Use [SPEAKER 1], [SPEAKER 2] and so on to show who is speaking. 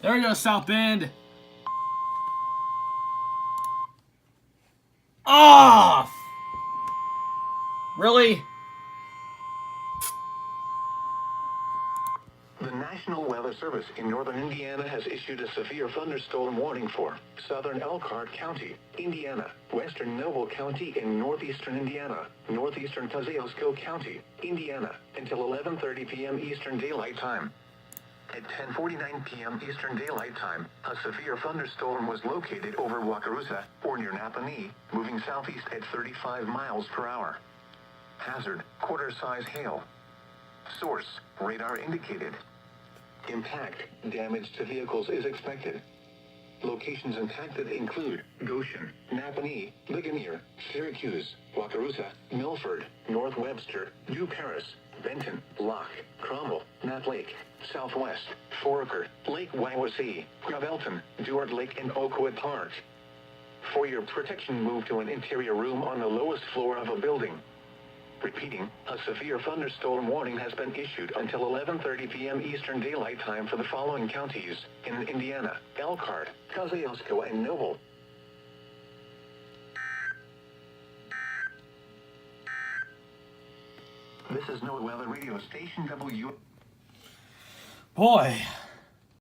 [SPEAKER 1] There we go, South Bend. Off! Really?
[SPEAKER 2] The National Weather Service in northern Indiana has issued a severe thunderstorm warning for southern Elkhart County, Indiana, western Noble County in northeastern Indiana, northeastern Kosciuszko County, Indiana, until 11:30 p.m. Eastern Daylight Time. At 10:49 p.m. Eastern Daylight Time, a severe thunderstorm was located over Wakarusa, or near Napanee, moving southeast at 35 miles per hour. Hazard, quarter-size hail. Source, radar indicated. Impact, damage to vehicles is expected. Locations impacted include Goshen, Napanee, Ligonier, Syracuse, Wakarusa, Milford, North Webster, New Paris, Benton, Locke, Cromwell, Nat Lake, Southwest, Foraker, Lake Wawasee, Gravelton, Duard Lake and Oakwood Park. For your protection, move to an interior room on the lowest floor of a building. Repeating, a severe thunderstorm warning has been issued until 11:30 p.m. Eastern Daylight Time for the following counties in Indiana: Elkhart, Kosciuszko, and Noble. This is No Weather Radio Station W.
[SPEAKER 1] Boy.